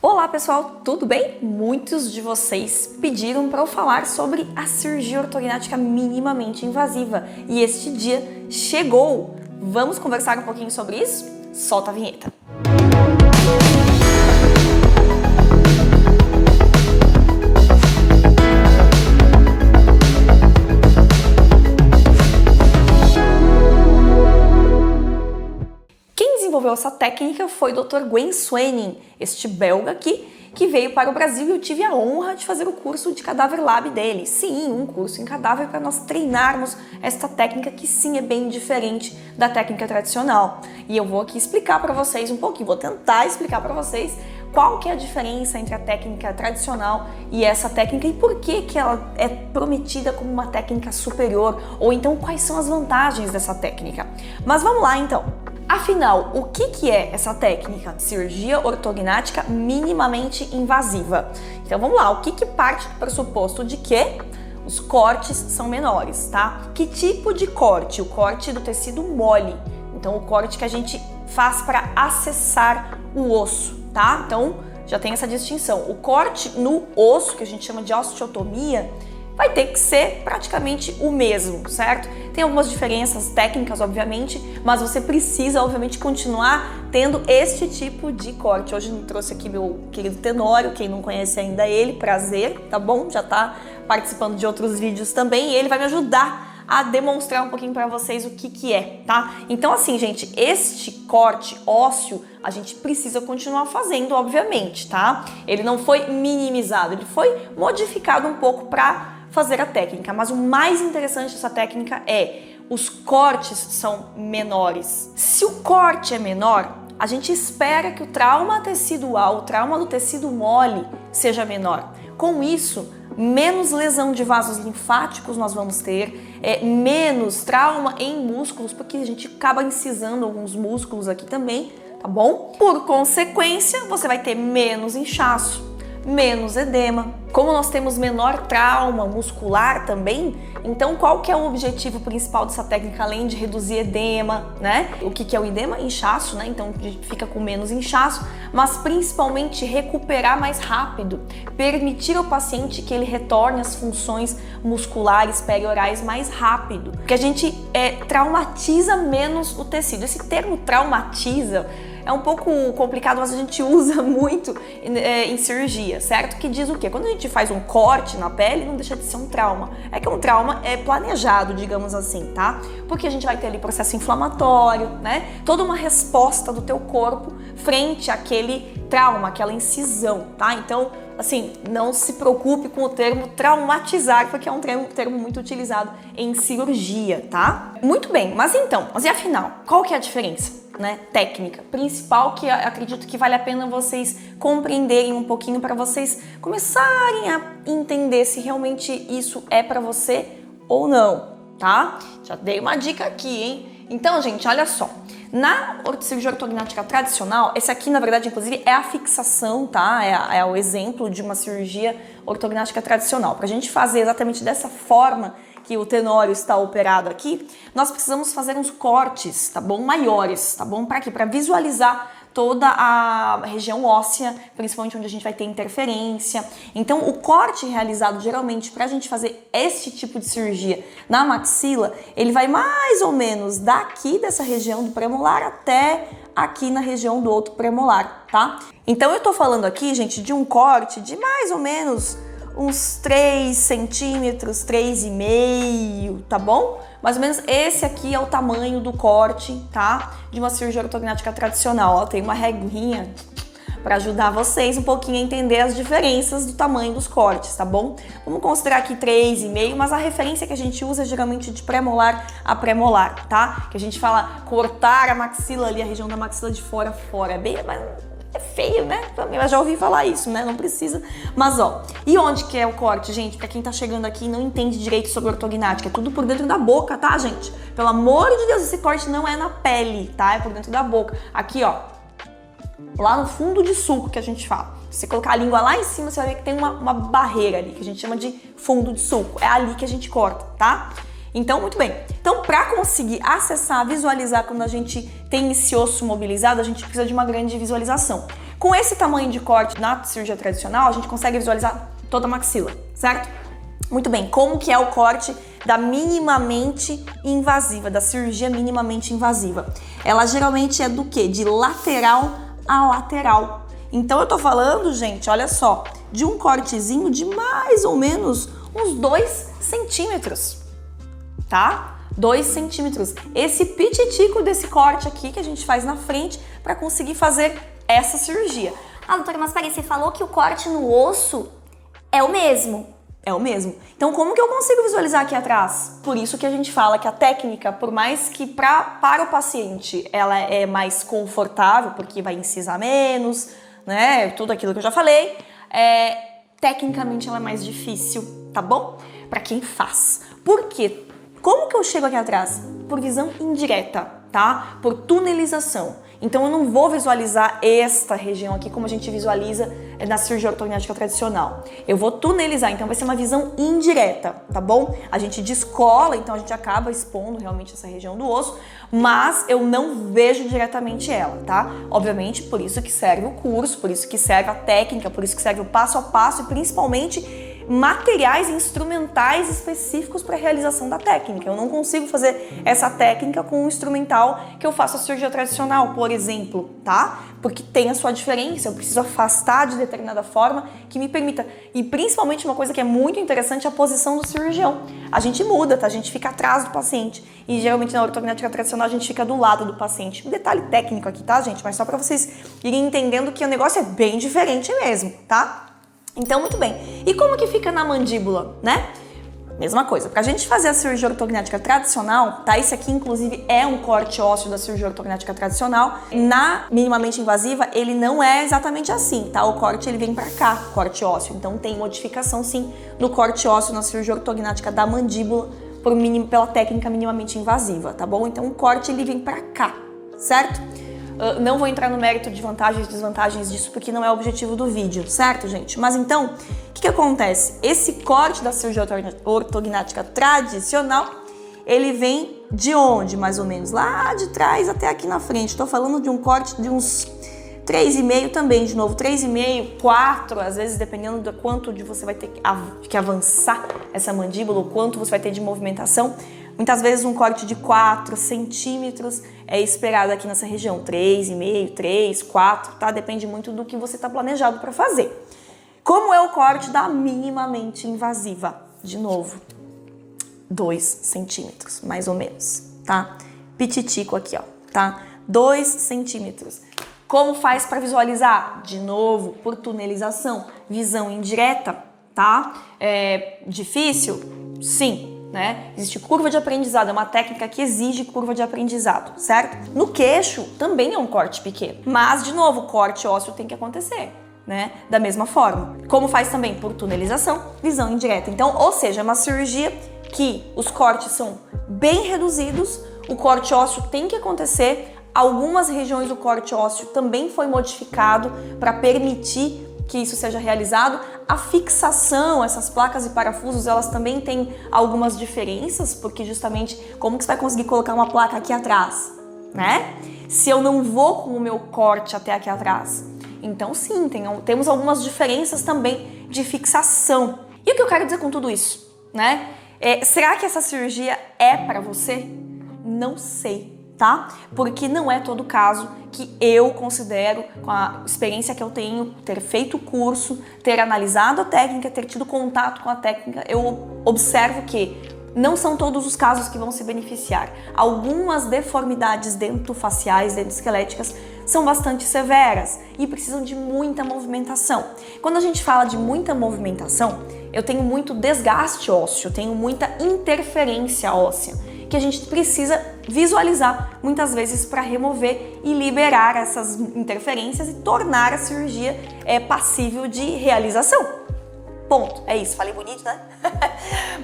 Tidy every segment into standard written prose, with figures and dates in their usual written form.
Olá pessoal, tudo bem? Muitos de vocês pediram para eu falar sobre a cirurgia ortognática minimamente invasiva e este dia chegou. Vamos conversar um pouquinho sobre isso? Solta a vinheta. Essa técnica foi o Dr. Gwen Swanning, este belga aqui, que veio para o Brasil e eu tive a honra de fazer o curso de Cadáver Lab dele. Sim, um curso em cadáver para nós treinarmos esta técnica que sim é bem diferente da técnica tradicional. E eu vou aqui explicar para vocês um pouquinho, vou tentar explicar para vocês qual que é a diferença entre a técnica tradicional e essa técnica e por que ela é prometida como uma técnica superior, ou então quais são as vantagens dessa técnica. Mas vamos lá então. Afinal, o que é essa técnica? Cirurgia ortognática minimamente invasiva. Então vamos lá, o que parte do pressuposto de que os cortes são menores, tá? Que tipo de corte? O corte do tecido mole. Então o corte que a gente faz para acessar o osso, tá? Então já tem essa distinção. O corte no osso, que a gente chama de osteotomia, vai ter que ser praticamente o mesmo, certo? Tem algumas diferenças técnicas, obviamente, mas você precisa, obviamente, continuar tendo este tipo de corte. Hoje eu trouxe aqui meu querido Tenório, quem não conhece ainda ele, prazer, tá bom? Já tá participando de outros vídeos também e ele vai me ajudar a demonstrar um pouquinho para vocês o que é, tá? Então assim, gente, este corte ósseo a gente precisa continuar fazendo, obviamente, tá? Ele não foi minimizado, ele foi modificado um pouco para fazer a técnica, mas o mais interessante dessa técnica é os cortes são menores. Se o corte é menor, a gente espera que o trauma tecidual, o trauma do tecido mole seja menor. Com isso, menos lesão de vasos linfáticos nós vamos ter, menos trauma em músculos, porque a gente acaba incisando alguns músculos aqui também, tá bom? Por consequência, você vai ter menos inchaço, menos edema. Como nós temos menor trauma muscular também, então qual que é o objetivo principal dessa técnica, além de reduzir edema, né? O que é o edema? Inchaço, né? Então a gente fica com menos inchaço, mas principalmente recuperar mais rápido, permitir ao paciente que ele retorne às funções musculares periorais mais rápido, porque a gente traumatiza menos o tecido. Esse termo traumatiza é um pouco complicado, mas a gente usa muito em cirurgia, certo? Que diz o quê? Quando a gente faz um corte na pele, não deixa de ser um trauma. É que um trauma é planejado, digamos assim, tá? Porque a gente vai ter ali processo inflamatório, né? Toda uma resposta do teu corpo frente àquele trauma, aquela incisão, tá? Então, assim, não se preocupe com o termo traumatizar, porque é um termo muito utilizado em cirurgia, tá? Muito bem, mas e afinal, qual que é a diferença? Né, técnica principal que eu acredito que vale a pena vocês compreenderem um pouquinho para vocês começarem a entender se realmente isso é para você ou não, tá? Já dei uma dica aqui, hein? Então, gente, olha só. Na cirurgia ortognática tradicional, esse aqui, na verdade, inclusive, é a fixação, tá? É o exemplo de uma cirurgia ortognática tradicional. Para a gente fazer exatamente dessa forma que o Tenório está operado aqui, nós precisamos fazer uns cortes, tá bom? Maiores, tá bom? Para quê? Para visualizar toda a região óssea, principalmente onde a gente vai ter interferência. Então, o corte realizado geralmente para a gente fazer esse tipo de cirurgia na maxila, ele vai mais ou menos daqui dessa região do premolar até aqui na região do outro premolar, tá? Então, eu tô falando aqui, gente, de um corte de mais ou menos uns 3 centímetros, 3,5, tá bom? Mais ou menos esse aqui é o tamanho do corte, tá? De uma cirurgia ortognática tradicional. Ó, tem uma reguinha para ajudar vocês um pouquinho a entender as diferenças do tamanho dos cortes, tá bom? Vamos considerar aqui 3,5, mas a referência que a gente usa é geralmente de premolar a premolar, tá? Que a gente fala cortar a maxila ali, a região da maxila de fora a fora. É bem... É feio, né? Eu já ouvi falar isso, né? Não precisa. Mas, ó, e onde que é o corte, gente? Pra quem tá chegando aqui e não entende direito sobre ortognática, é tudo por dentro da boca, tá, gente? Pelo amor de Deus, esse corte não é na pele, tá? É por dentro da boca. Aqui, ó, lá no fundo de sulco que a gente fala. Se você colocar a língua lá em cima, você vai ver que tem uma barreira ali, que a gente chama de fundo de sulco. É ali que a gente corta, tá? Então, muito bem. Então, para conseguir acessar, visualizar quando a gente tem esse osso mobilizado, a gente precisa de uma grande visualização. Com esse tamanho de corte na cirurgia tradicional, a gente consegue visualizar toda a maxila, certo? Muito bem, como que é o corte da minimamente invasiva, da cirurgia minimamente invasiva? Ela geralmente é do quê? De lateral a lateral. Então eu tô falando, gente, olha só, de um cortezinho de mais ou menos uns 2 centímetros, tá? 2 centímetros. Esse pititico desse corte aqui que a gente faz na frente para conseguir fazer essa cirurgia. Ah, doutora, mas peraí, você falou que o corte no osso é o mesmo. É o mesmo. Então, como que eu consigo visualizar aqui atrás? Por isso que a gente fala que a técnica, por mais que para o paciente ela é mais confortável, porque vai incisar menos, né? Tudo aquilo que eu já falei, tecnicamente ela é mais difícil, tá bom? Para quem faz. Por quê? Como que eu chego aqui atrás? Por visão indireta, tá? Por tunelização. Então eu não vou visualizar esta região aqui como a gente visualiza na cirurgia ortognática tradicional. Eu vou tunelizar, então vai ser uma visão indireta, tá bom? A gente descola, então a gente acaba expondo realmente essa região do osso, mas eu não vejo diretamente ela, tá? Obviamente, por isso que serve o curso, por isso que serve a técnica, por isso que serve o passo a passo e principalmente materiais instrumentais específicos para a realização da técnica. Eu não consigo fazer essa técnica com um instrumental que eu faço a cirurgia tradicional, por exemplo, tá? Porque tem a sua diferença, eu preciso afastar de determinada forma que me permita. E principalmente uma coisa que é muito interessante é a posição do cirurgião. A gente muda, tá? A gente fica atrás do paciente. E geralmente na ortognática tradicional a gente fica do lado do paciente. Um detalhe técnico aqui, tá, gente? Mas só para vocês irem entendendo que o negócio é bem diferente mesmo, tá? Então, muito bem. E como que fica na mandíbula, né? Mesma coisa. Pra gente fazer a cirurgia ortognática tradicional, tá? Esse aqui, inclusive, é um corte ósseo da cirurgia ortognática tradicional. Na minimamente invasiva, ele não é exatamente assim, tá? O corte, ele vem pra cá, corte ósseo. Então, tem modificação, sim, no corte ósseo na cirurgia ortognática da mandíbula pela técnica minimamente invasiva, tá bom? Então, o corte, ele vem pra cá, certo? Não vou entrar no mérito de vantagens e desvantagens disso, porque não é o objetivo do vídeo, certo, gente? Mas então, o que acontece? Esse corte da cirurgia ortognática tradicional, ele vem de onde, mais ou menos? Lá de trás até aqui na frente. Estou falando de um corte de uns 3,5 também, de novo, 3,5, 4, às vezes, dependendo do quanto você vai ter que avançar essa mandíbula, o quanto você vai ter de movimentação. Muitas vezes um corte de 4 centímetros é esperado aqui nessa região, 3,5, 3, 4, tá? Depende muito do que você está planejado para fazer. Como é o corte da minimamente invasiva? De novo, 2 centímetros, mais ou menos, tá? Pititico aqui, ó, tá? 2 centímetros. Como faz para visualizar? De novo, por tunelização, visão indireta, tá? É difícil? Sim. Né? Existe curva de aprendizado, é uma técnica que exige curva de aprendizado, certo? No queixo também é um corte pequeno, mas, de novo, o corte ósseo tem que acontecer, né? Da mesma forma. Como faz também por tunelização, visão indireta. Então, ou seja, é uma cirurgia que os cortes são bem reduzidos, o corte ósseo tem que acontecer, algumas regiões do corte ósseo também foi modificado para permitir que isso seja realizado. A fixação, essas placas e parafusos, elas também têm algumas diferenças, porque justamente como que você vai conseguir colocar uma placa aqui atrás, né? Se eu não vou com o meu corte até aqui atrás. Então sim, temos algumas diferenças também de fixação. E o que eu quero dizer com tudo isso, né? Será que essa cirurgia é para você? Não sei. Tá? Porque não é todo caso que eu considero, com a experiência que eu tenho, ter feito o curso, ter analisado a técnica, ter tido contato com a técnica, eu observo que não são todos os casos que vão se beneficiar. Algumas deformidades dentofaciais, dentoesqueléticas, são bastante severas e precisam de muita movimentação. Quando a gente fala de muita movimentação, eu tenho muito desgaste ósseo, eu tenho muita interferência óssea, que a gente precisa visualizar muitas vezes para remover e liberar essas interferências e tornar a cirurgia passível de realização. Ponto. É isso. Falei bonito, né?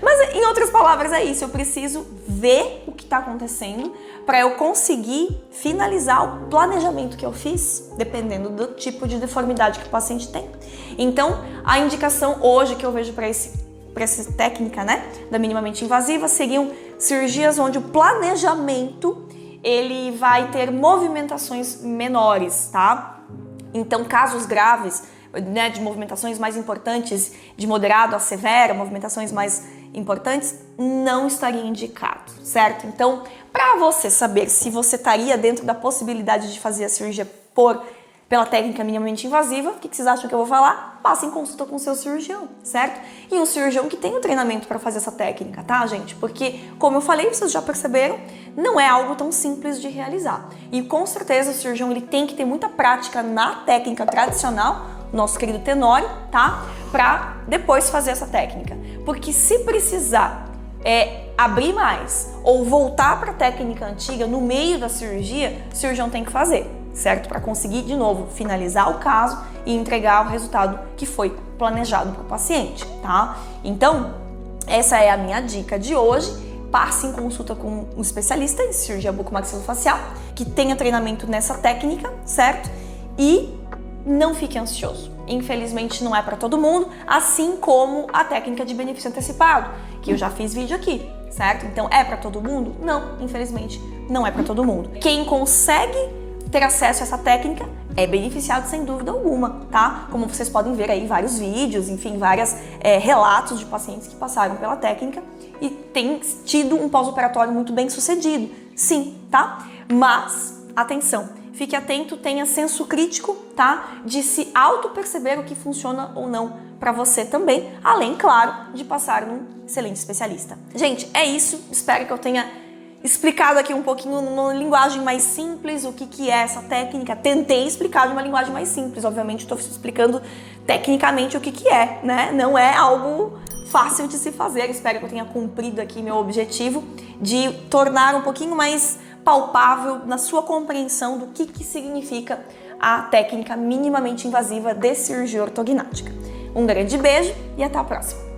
Mas, em outras palavras, é isso. Eu preciso ver o que está acontecendo para eu conseguir finalizar o planejamento que eu fiz, dependendo do tipo de deformidade que o paciente tem. Então, a indicação hoje que eu vejo para essa técnica, né, da minimamente invasiva, seriam cirurgias onde o planejamento ele vai ter movimentações menores, tá? Então, casos graves, né, de movimentações mais importantes, de moderado a severa, movimentações mais importantes, não estaria indicado, certo? Então, para você saber se você estaria dentro da possibilidade de fazer a cirurgia pela técnica minimamente invasiva, o que vocês acham que eu vou falar? Passe em consulta com o seu cirurgião, certo? E um cirurgião que tem o treinamento para fazer essa técnica, tá, gente? Porque, como eu falei, vocês já perceberam, não é algo tão simples de realizar. E com certeza o cirurgião ele tem que ter muita prática na técnica tradicional, nosso querido Tenório, tá? Para depois fazer essa técnica. Porque se precisar abrir mais ou voltar para a técnica antiga no meio da cirurgia, o cirurgião tem que fazer, certo? Para conseguir, de novo, finalizar o caso e entregar o resultado que foi planejado para o paciente, tá? Então, essa é a minha dica de hoje. Passe em consulta com um especialista em cirurgia bucomaxilofacial que tenha treinamento nessa técnica, certo? E não fique ansioso. Infelizmente não é para todo mundo, assim como a técnica de benefício antecipado, que eu já fiz vídeo aqui, certo? Então é para todo mundo? Não, infelizmente não é para todo mundo. Quem consegue ter acesso a essa técnica é beneficiado sem dúvida alguma, tá? Como vocês podem ver aí vários vídeos, enfim, vários relatos de pacientes que passaram pela técnica e têm tido um pós-operatório muito bem sucedido, sim, tá? Mas, atenção, fique atento, tenha senso crítico, tá? De se auto-perceber o que funciona ou não para você também, além, claro, de passar num excelente especialista. Gente, é isso, espero que eu tenha explicado aqui um pouquinho numa linguagem mais simples o que é essa técnica. Tentei explicar de uma linguagem mais simples, obviamente estou explicando tecnicamente o que é, né? Não é algo fácil de se fazer. Espero que eu tenha cumprido aqui meu objetivo de tornar um pouquinho mais palpável na sua compreensão do que significa a técnica minimamente invasiva de cirurgia ortognática. Um grande beijo e até a próxima!